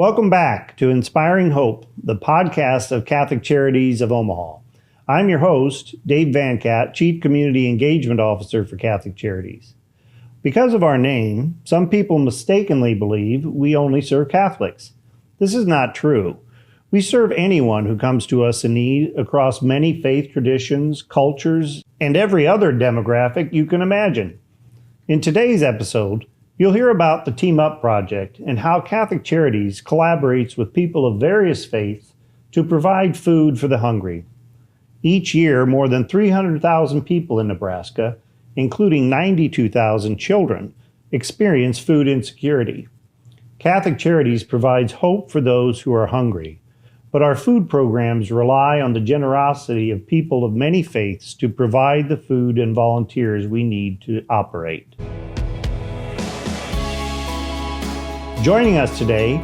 Welcome back to Inspiring Hope, the podcast of Catholic Charities of Omaha. I'm your host, Dave Vancat, Chief Community Engagement Officer for Catholic Charities. Because of our name, some people mistakenly believe we only serve Catholics. This is not true. We serve anyone who comes to us in need across many faith traditions, cultures, and every other demographic you can imagine. In today's episode, you'll hear about the Team Up project and how Catholic Charities collaborates with people of various faiths to provide food for the hungry. Each year, more than 300,000 people in Nebraska, including 92,000 children, experience food insecurity. Catholic Charities provides hope for those who are hungry, but our food programs rely on the generosity of people of many faiths to provide the food and volunteers we need to operate. Joining us today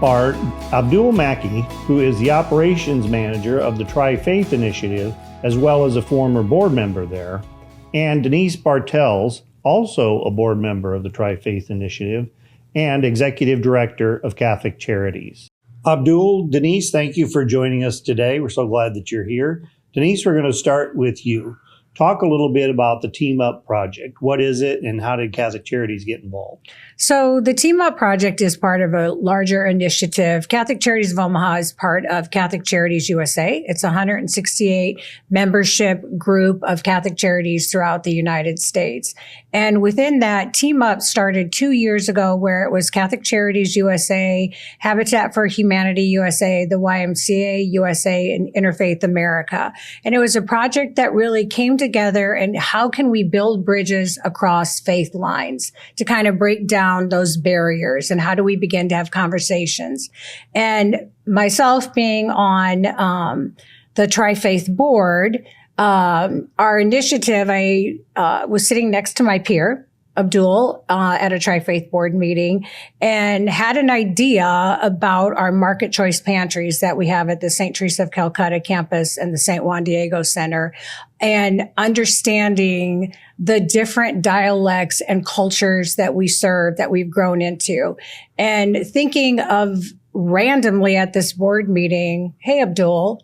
are Abdul Mackie, who is the operations manager of the Tri-Faith Initiative, as well as a former board member there, and Denise Bartels, also a board member of the Tri-Faith Initiative and executive director of Catholic Charities. Abdul, Denise, thank you for joining us today. We're so glad that you're here. Denise, we're going to start with you. Talk a little bit about the Team Up project. What is it and how did Catholic Charities get involved? So the Team Up project is part of a larger initiative. Catholic Charities of Omaha is part of Catholic Charities USA. It's a 168 membership group of Catholic charities throughout the United States. And within that, Team Up started 2 years ago, where it was Catholic Charities USA, Habitat for Humanity USA, the YMCA USA, and Interfaith America. And it was a project that really came together and how can we build bridges across faith lines to kind of break down those barriers, and how do we begin to have conversations. And myself being on the Tri-Faith board, our initiative, I was sitting next to my peer, Abdul, at a Tri-Faith board meeting, and had an idea about our market choice pantries that we have at the St. Teresa of Calcutta campus and the St. Juan Diego Center, and understanding the different dialects and cultures that we serve, that we've grown into. And thinking of randomly at this board meeting, hey, Abdul,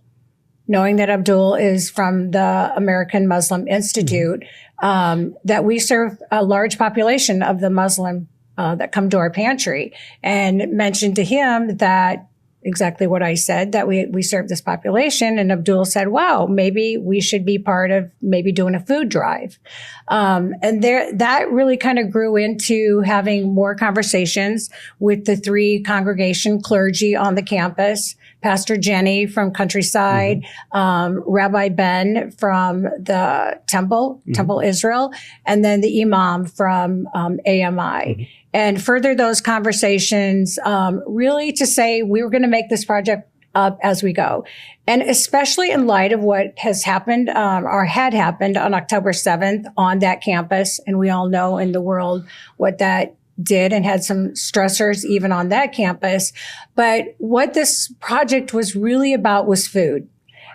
knowing that Abdul is from the American Muslim Institute, that we serve a large population of the Muslim that come to our pantry, and mentioned to him that exactly what I said, that we serve this population. And Abdul said, wow, maybe we should be part of maybe doing a food drive. And that really kind of grew into having more conversations with the three congregation clergy on the campus, Pastor Jenny from Countryside, Rabbi Ben from the Temple Israel, and then the Imam from AMI. And further those conversations, really to say we were going to make this project up as we go. And especially in light of what has happened, or had happened on October 7th on that campus. And we all know in the world what that did and had some stressors even on that campus. But what this project was really about was food.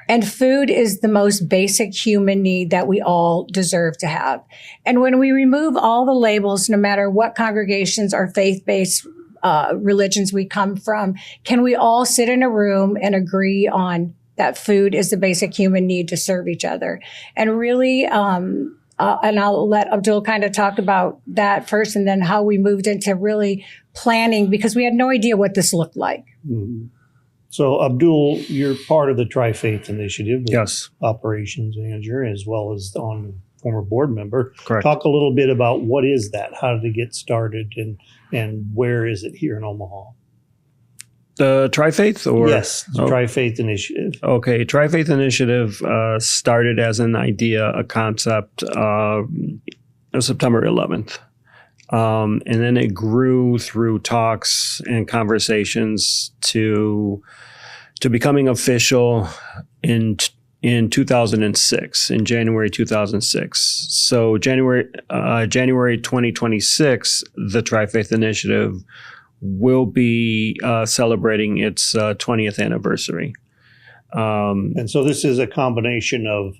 And food is the most basic human need that we all deserve to have. And when we remove all the labels, no matter what congregations or faith-based religions we come from, can we all sit in a room and agree on that food is the basic human need to serve each other? And really, and I'll let Abdul kind of talk about that first, and then how we moved into really planning, because we had no idea what this looked like. Mm-hmm. So, Abdul, you're part of the Tri-Faith Initiative, yes, operations manager, as well as former board member. Correct. Talk a little bit about what is that? How did it get started, and where is it here in Omaha? The Tri-Faith? Yes, the Tri-Faith Initiative. Okay, Tri-Faith Initiative started as an idea, a concept, September 11th. And then it grew through talks and conversations to becoming official in 2006, in January 2006. So January 2026, the Tri-Faith Initiative will be celebrating its 20th anniversary. And so this is a combination of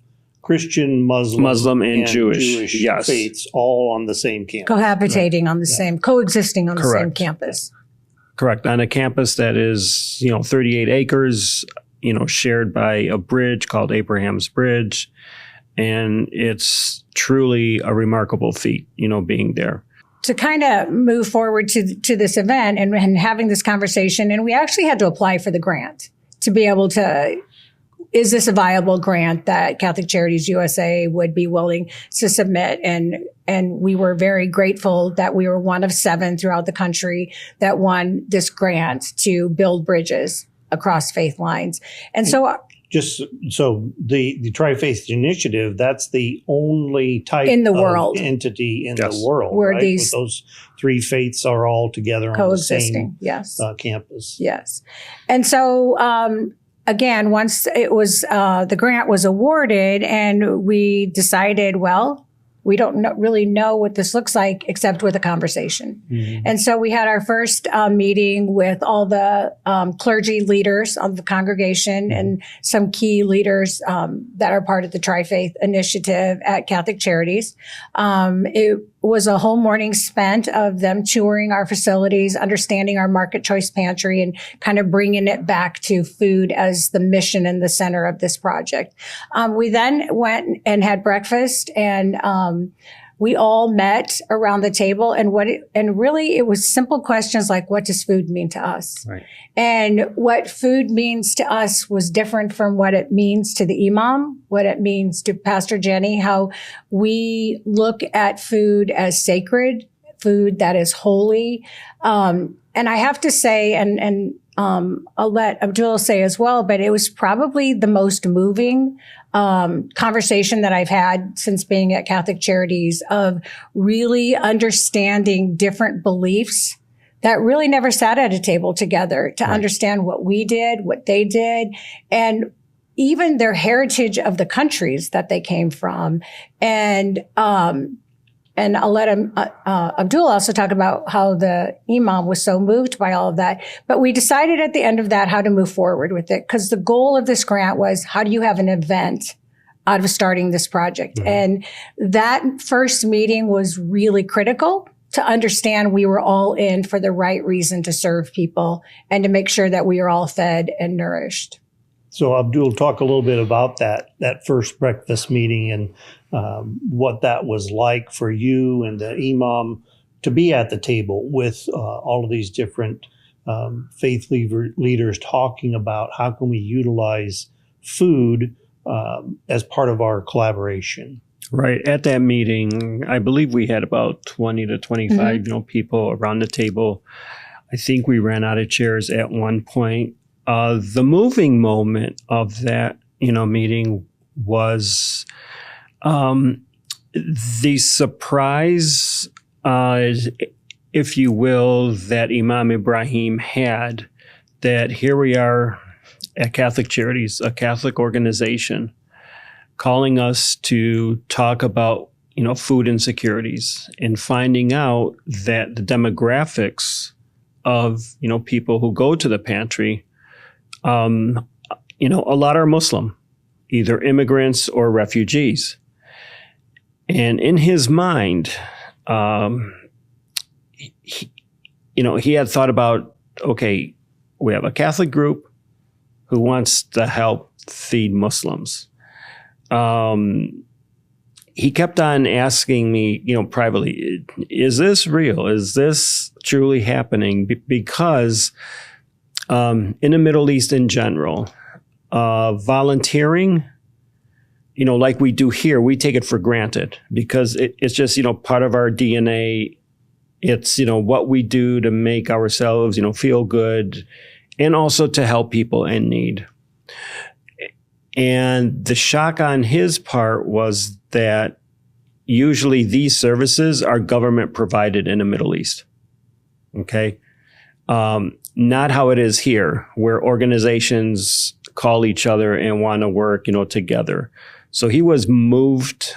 Christian, Muslim and Jewish yes, faiths all on the same campus. Cohabitating on the same, coexisting on the same campus. Correct. On a campus that is, 38 acres, shared by a bridge called Abraham's Bridge. And it's truly a remarkable feat, being there. To kind of move forward to this event and having this conversation, and we actually had to apply for the grant to be able to, is this a viable grant that Catholic Charities USA would be willing to submit? And we were very grateful that we were one of 7 throughout the country that won this grant to build bridges across faith lines. And so just so the Tri-Faith Initiative, that's the only type in the of world entity in Yes. the world, where right? these those 3 faiths are all together on the same coexisting. Yes. Campus. Yes. And so, again, once it was, the grant was awarded and we decided, well, we don't really know what this looks like except with a conversation. Mm-hmm. And so we had our first meeting with all the clergy leaders of the congregation and some key leaders that are part of the Tri-Faith Initiative at Catholic Charities. It was a whole morning spent of them touring our facilities, understanding our market choice pantry, and kind of bringing it back to food as the mission and the center of this project. We then went and had breakfast, and we all met around the table, and really it was simple questions like, what does food mean to us? Right. And what food means to us was different from what it means to the imam, what it means to Pastor Jenny, how we look at food as sacred, food that is holy. And I have to say, and I'll let Abdul say as well, but it was probably the most moving conversation that I've had since being at Catholic Charities, of really understanding different beliefs that really never sat at a table together to understand what we did, what they did, and even their heritage of the countries that they came from. And I'll let Abdul also talk about how the imam was so moved by all of that. But we decided at the end of that how to move forward with it, because the goal of this grant was, how do you have an event out of starting this project? Mm-hmm. And that first meeting was really critical to understand we were all in for the right reason, to serve people and to make sure that we are all fed and nourished. So Abdul, talk a little bit about that first breakfast meeting and what that was like for you and the imam to be at the table with all of these different faith leaders talking about how can we utilize food as part of our collaboration. Right. At that meeting, I believe we had about 20 to 25, people around the table. I think we ran out of chairs at one point. The moving moment of that, meeting was the surprise, if you will, that Imam Ibrahim had, that here we are at Catholic Charities, a Catholic organization, calling us to talk about, food insecurities, and finding out that the demographics of, people who go to the pantry, a lot are Muslim, either immigrants or refugees. And in his mind, he had thought about, okay, we have a Catholic group who wants to help feed Muslims. He kept on asking me, privately, is this real? Is this truly happening? Because in the Middle East in general, volunteering, like we do here, we take it for granted because it's just, part of our DNA. It's, what we do to make ourselves, feel good, and also to help people in need. And the shock on his part was that usually these services are government provided in the Middle East. Okay. Not how it is here, where organizations call each other and want to work, together. So he was moved,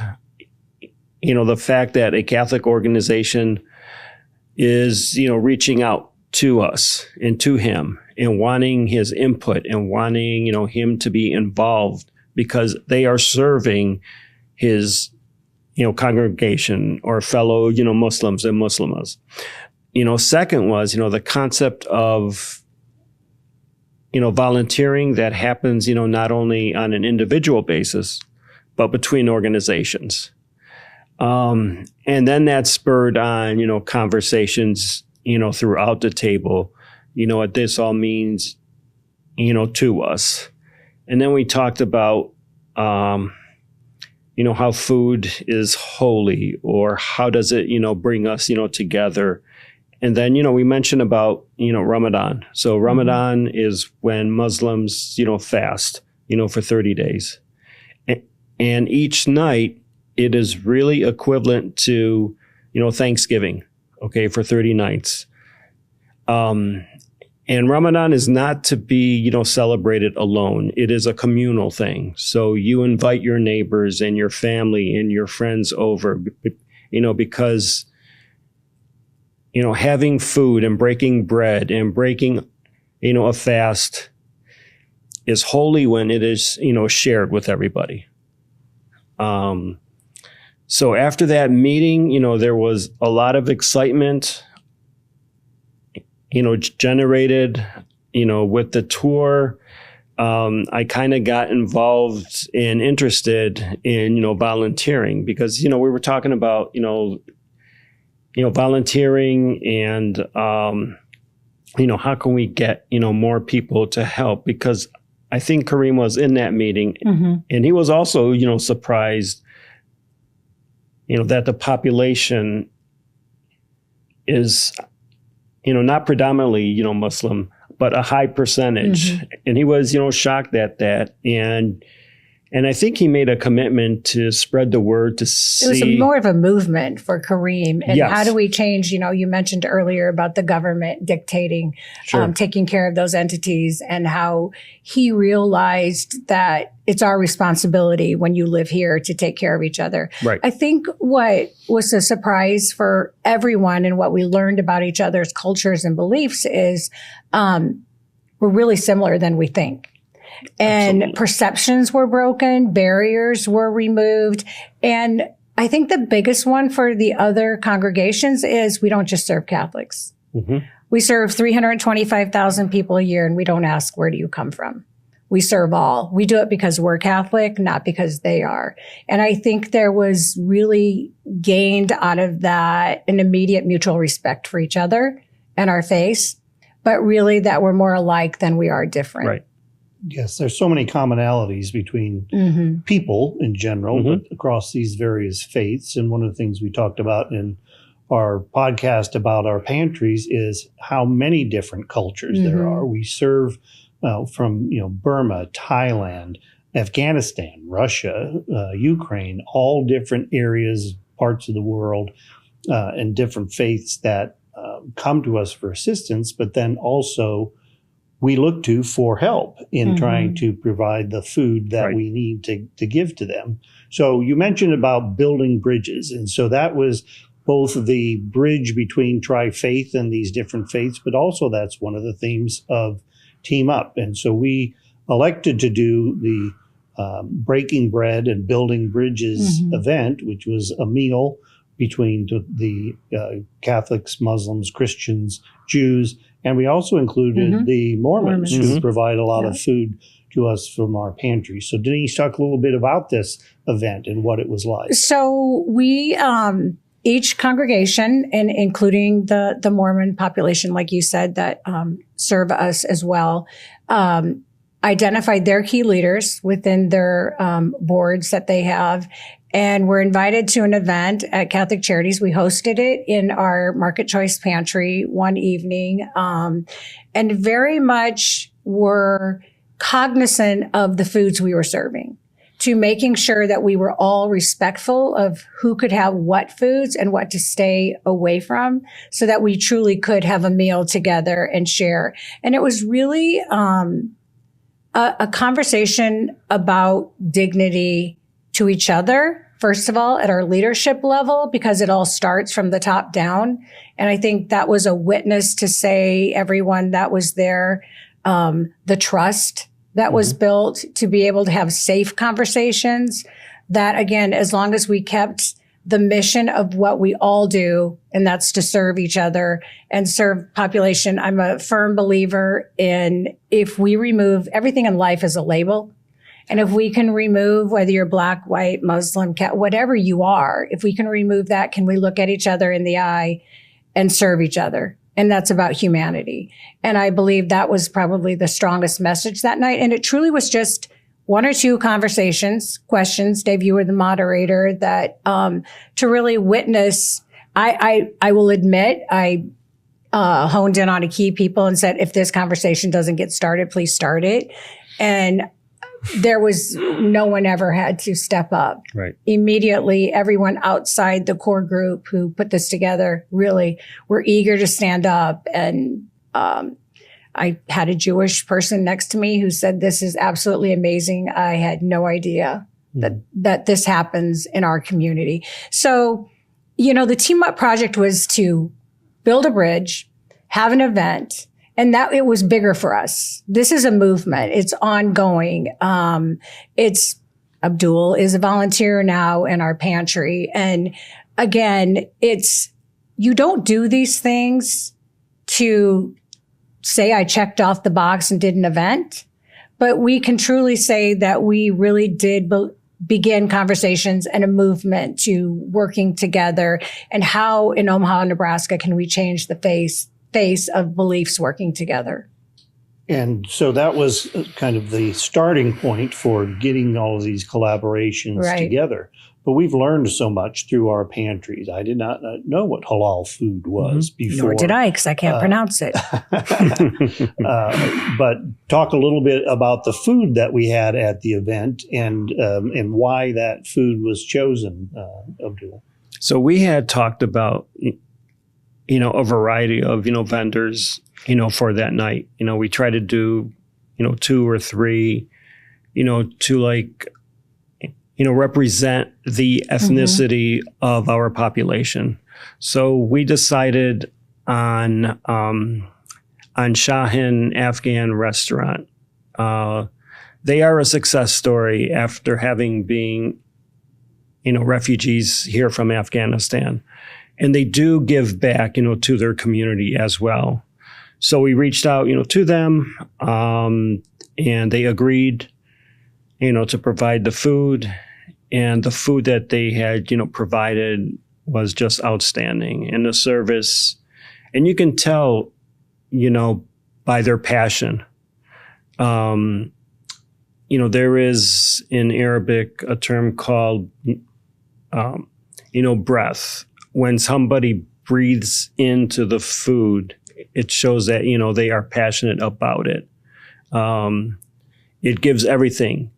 the fact that a Catholic organization is, reaching out to us and to him and wanting his input and wanting, him to be involved because they are serving his, congregation or fellow, Muslims and Muslimas. second was, the concept of, volunteering that happens, not only on an individual basis, but between organizations. And then that spurred on, conversations, throughout the table, what this all means, to us. And then we talked about, how food is holy, or how does it, bring us, together. And then, we mentioned about, Ramadan. So Ramadan is when Muslims, fast, for 30 days. And each night it is really equivalent to, Thanksgiving, okay, for 30 nights. And Ramadan is not to be, celebrated alone. It is a communal thing. So you invite your neighbors and your family and your friends over, because, having food and breaking bread and breaking, a fast is holy when it is, shared with everybody. So after that meeting, there was a lot of excitement, generated, with the tour. I kind of got involved and interested in, volunteering, because, we were talking about, volunteering and, how can we get, more people to help? Because I think Kareem was in that meeting, and he was also, surprised, that the population is, not predominantly, Muslim, but a high percentage. And he was, shocked at that. And I think he made a commitment to spread the word to see. It was more of a movement for Kareem. And Yes. how do we change? You mentioned earlier about the government dictating, Sure. taking care of those entities, and how he realized that it's our responsibility when you live here to take care of each other. Right. I think what was a surprise for everyone and what we learned about each other's cultures and beliefs is we're really similar than we think. And Absolutely. perceptions were broken, barriers were removed. And I think the biggest one for the other congregations is we don't just serve Catholics. We serve 325,000 people a year, and we don't ask, where do you come from? We serve all. We do it because we're Catholic, not because they are. And I think there was really gained out of that an immediate mutual respect for each other and our faith, but really that we're more alike than we are different. Right. Yes, there's so many commonalities between people in general, but across these various faiths. And one of the things we talked about in our podcast about our pantries is how many different cultures there are. We serve from Burma, Thailand, Afghanistan, Russia, Ukraine, all different areas, parts of the world, and different faiths that come to us for assistance, but then also we look to for help in trying to provide the food that we need to give to them. So you mentioned about building bridges. And so that was both the bridge between tri-faith and these different faiths, but also that's one of the themes of Team Up. And so we elected to do the Breaking Bread and Building Bridges event, which was a meal between the Catholics, Muslims, Christians, Jews, and we also included the Mormons who provide a lot of food to us from our pantry. So Denise, talk a little bit about this event and what it was like. So we, each congregation, and including the Mormon population, like you said, that serve us as well, identified their key leaders within their boards that they have, and were invited to an event at Catholic Charities. We hosted it in our Market Choice Pantry one evening, and very much were cognizant of the foods we were serving, to making sure that we were all respectful of who could have what foods and what to stay away from, so that we truly could have a meal together and share. And it was really a conversation about dignity to each other, first of all, at our leadership level, because it all starts from the top down. And I think that was a witness to say everyone that was there, the trust that was built to be able to have safe conversations, that again, as long as we kept the mission of what we all do, and that's to serve each other and serve population. I'm a firm believer in if we remove everything in life as a label, and if we can remove whether you're black, white, Muslim, whatever you are, if we can remove that, can we look at each other in the eye and serve each other? And that's about humanity. And I believe that was probably the strongest message that night. And it truly was just one or two conversations, questions. Dave, you were the moderator that, to really witness. I will admit, I honed in on a key people and said, if this conversation doesn't get started, please start it. And there was no one ever had to step up. Right. Immediately, everyone outside the core group who put this together really were eager to stand up. And I had a Jewish person next to me who said, this is absolutely amazing. I had no idea that this happens in our community. So, the Team Up project was to build a bridge, have an event, and that it was bigger for us. This is a movement. It's ongoing. Abdul is a volunteer now in our pantry. And again, you don't do these things to say I checked off the box and did an event, but we can truly say that we really did begin conversations and a movement to working together, and how in Omaha, Nebraska, can we change the face of beliefs working together. And so that was kind of the starting point for getting all of these collaborations together. But we've learned so much through our pantries. I did not know what halal food was before. Nor did I, because I can't pronounce it. But talk a little bit about the food that we had at the event and why that food was chosen, Abdul. So we had talked about, a variety of, vendors, for that night. We try to do, 2 or 3, to represent the ethnicity of our population. So we decided on Shahin Afghan restaurant. They are a success story after having been, refugees here from Afghanistan. And they do give back, to their community as well. So we reached out, to them, and they agreed, to provide the food. And the food that they had, provided was just outstanding. And the service, and you can tell, by their passion. There is in Arabic a term called, breath. When somebody breathes into the food, it shows that, they are passionate about it. It gives everything,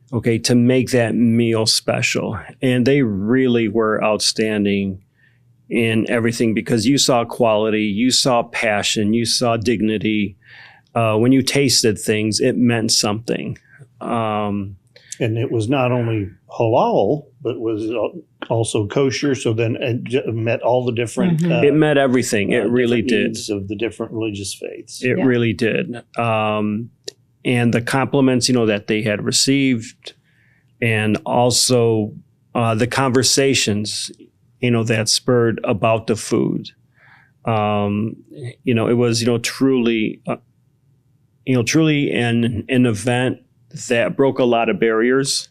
to make that meal special. And they really were outstanding in everything because you saw quality, you saw passion, you saw dignity. When you tasted things, it meant something. And it was not only halal, but was also kosher. So then it met all the different. It met everything. It really did. Needs of the different religious faiths. It really did. And the compliments, that they had received, and also the conversations, that spurred about the food. It was, truly, truly an event that broke a lot of barriers,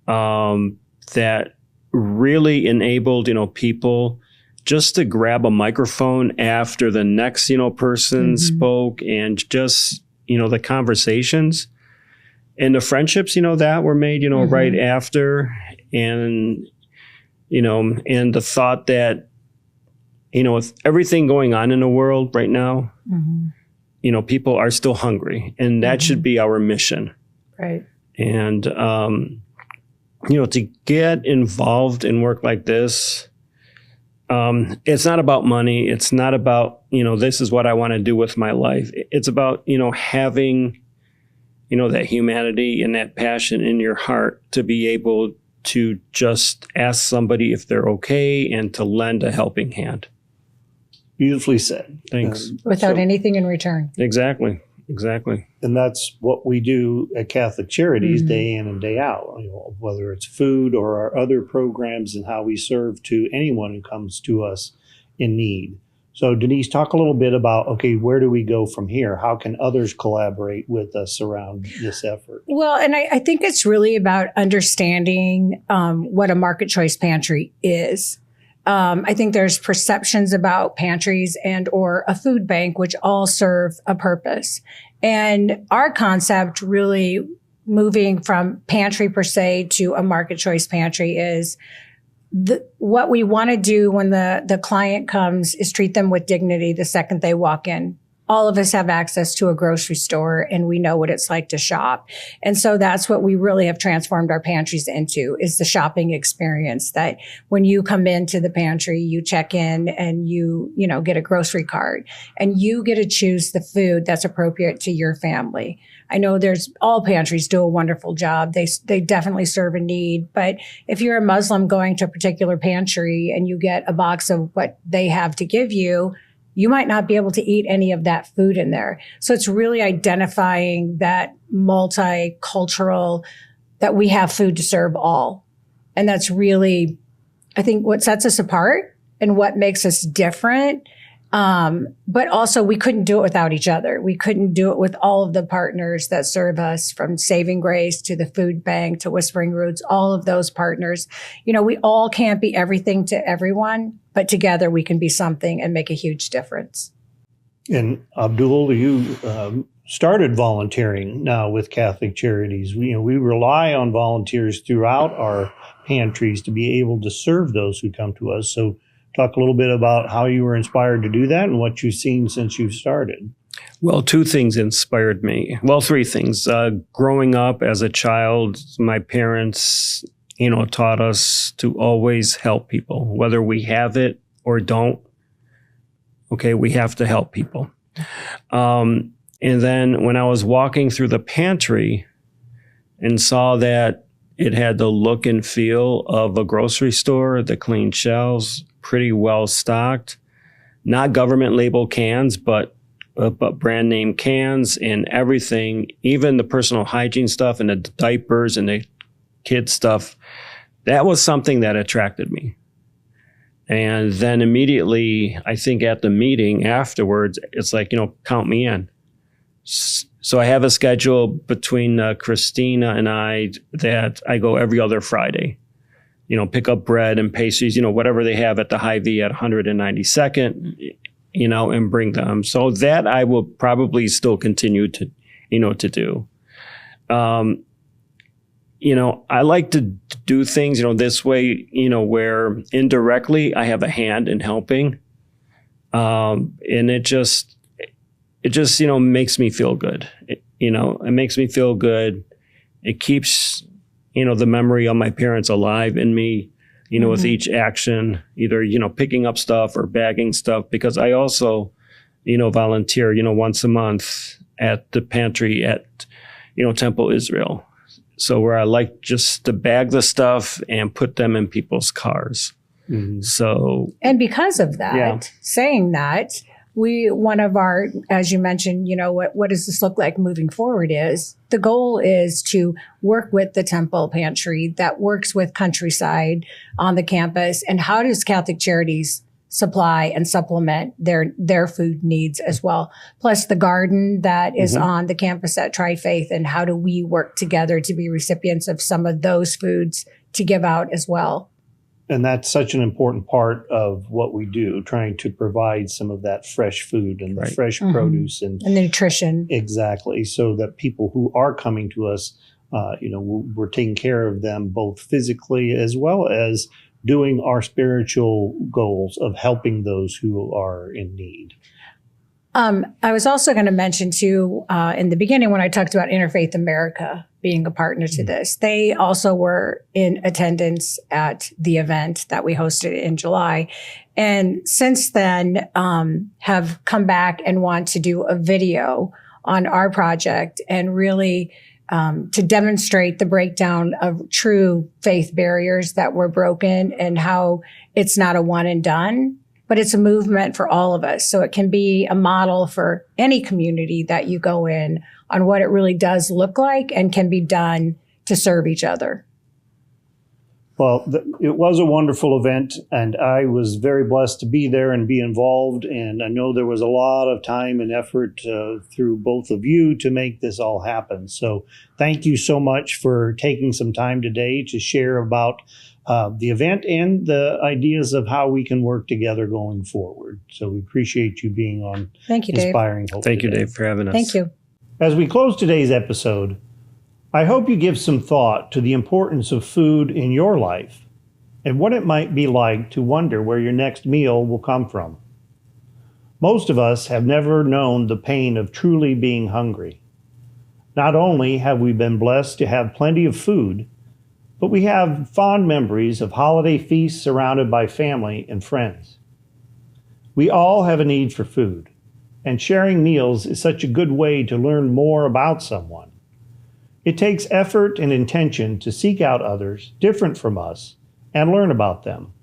that really enabled, people just to grab a microphone after the next, person spoke, and just, the conversations and the friendships, that were made, right after. And, and the thought that, with everything going on in the world right now, people are still hungry, and that should be our mission. Right. And, to get involved in work like this, it's not about money. It's not about, this is what I want to do with my life. It's about, having, that humanity and that passion in your heart to be able to just ask somebody if they're okay and to lend a helping hand. Beautifully said. Thanks. Without anything in return. Exactly. Exactly. And that's what we do at Catholic Charities day in and day out, whether it's food or our other programs and how we serve to anyone who comes to us in need. So Denise, talk a little bit about, okay, where do we go from here? How can others collaborate with us around this effort? Well, and I think it's really about understanding what a market choice pantry is. I think there's perceptions about pantries and or a food bank, which all serve a purpose. And our concept really moving from pantry per se to a market choice pantry is what we want to do when the client comes is treat them with dignity the second they walk in. All of us have access to a grocery store and we know what it's like to shop. And so that's what we really have transformed our pantries into, is the shopping experience, that when you come into the pantry, you check in and you get a grocery cart and you get to choose the food that's appropriate to your family. I know all pantries do a wonderful job. They definitely serve a need. But if you're a Muslim going to a particular pantry and you get a box of what they have to give you, you might not be able to eat any of that food in there. So it's really identifying that multicultural, that we have food to serve all. And that's really, I think, what sets us apart and what makes us different. But also we couldn't do it without each other. We couldn't do it with all of the partners that serve us, from Saving Grace to the food bank to Whispering Roots, all of those partners. We all can't be everything to everyone, but together we can be something and make a huge difference. And Abdul, you started volunteering now with Catholic Charities. We rely on volunteers throughout our pantries to be able to serve those who come to us. So talk a little bit about how you were inspired to do that and what you've seen since you've started. Well, two things inspired me. Well, three things. Growing up as a child, my parents, taught us to always help people, whether we have it or don't. Okay, we have to help people. And then when I was walking through the pantry and saw that it had the look and feel of a grocery store, the clean shelves, pretty well stocked, not government label cans, but brand name cans and everything, even the personal hygiene stuff and the diapers and the kids stuff. That was something that attracted me. And then immediately, I think at the meeting afterwards, it's like, count me in. So I have a schedule between Christina and I that I go every other Friday. Pick up bread and pastries, whatever they have at the Hy-Vee at 192nd, and bring them. So that I will probably still continue to, to do. I like to do things, this way, where indirectly I have a hand in helping. And it just, makes me feel good. It makes me feel good. It keeps, the memory of my parents alive in me, with each action, either, picking up stuff or bagging stuff, because I also, volunteer, once a month at the pantry at, Temple Israel. So where I like just to bag the stuff and put them in people's cars. Mm-hmm. So. And because of that, saying that, one of our, as you mentioned, what does this look like moving forward, is the goal is to work with the Temple Pantry that works with Countryside on the campus. And how does Catholic Charities supply and supplement their food needs as well? Plus the garden that is on the campus at Tri-Faith, and how do we work together to be recipients of some of those foods to give out as well? And that's such an important part of what we do, trying to provide some of that fresh food and the fresh produce and the nutrition. Exactly. So that people who are coming to us, we're taking care of them both physically as well as doing our spiritual goals of helping those who are in need. I was also going to mention too, in the beginning when I talked about Interfaith America being a partner to this, they also were in attendance at the event that we hosted in July. And since then, have come back and want to do a video on our project and really to demonstrate the breakdown of true faith barriers that were broken and how it's not a one and done. but it's a movement for all of us. So it can be a model for any community that you go in on what it really does look like and can be done to serve each other. Well, it was a wonderful event, and I was very blessed to be there and be involved. And I know there was a lot of time and effort through both of you to make this all happen. So thank you so much for taking some time today to share about the event and the ideas of how we can work together going forward. So we appreciate you being on Thank you, Dave. Inspiring Hope. Thank you, today. Dave, for having us. Thank you. As we close today's episode, I hope you give some thought to the importance of food in your life and what it might be like to wonder where your next meal will come from. Most of us have never known the pain of truly being hungry. Not only have we been blessed to have plenty of food, but we have fond memories of holiday feasts surrounded by family and friends. We all have a need for food, and sharing meals is such a good way to learn more about someone. It takes effort and intention to seek out others different from us and learn about them.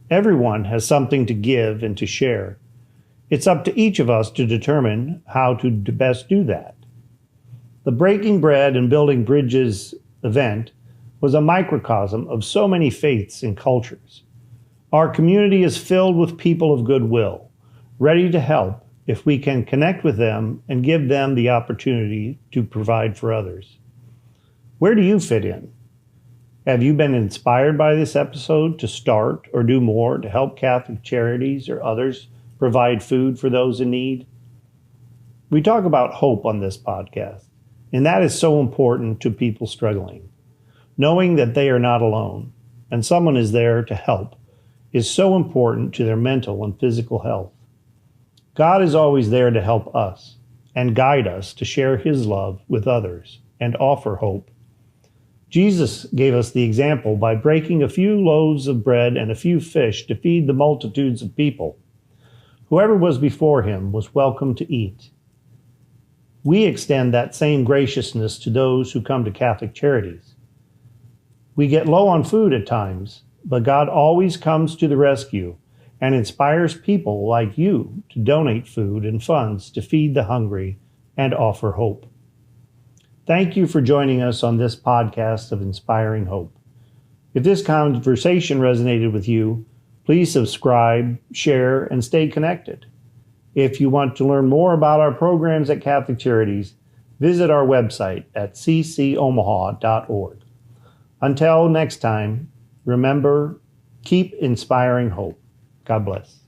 Everyone has something to give and to share. It's up to each of us to determine how to best do that. The Breaking Bread and Building Bridges event was a microcosm of so many faiths and cultures. Our community is filled with people of goodwill, ready to help if we can connect with them and give them the opportunity to provide for others. Where do you fit in? Have you been inspired by this episode to start or do more to help Catholic Charities or others provide food for those in need? We talk about hope on this podcast, and that is so important to people struggling. Knowing that they are not alone and someone is there to help is so important to their mental and physical health. God is always there to help us and guide us to share his love with others and offer hope. Jesus gave us the example by breaking a few loaves of bread and a few fish to feed the multitudes of people. Whoever was before him was welcome to eat. We extend that same graciousness to those who come to Catholic Charities. We get low on food at times, but God always comes to the rescue and inspires people like you to donate food and funds to feed the hungry and offer hope. Thank you for joining us on this podcast of Inspiring Hope. If this conversation resonated with you, please subscribe, share, and stay connected. If you want to learn more about our programs at Catholic Charities, visit our website at ccomaha.org. Until next time, remember, keep inspiring hope. God bless.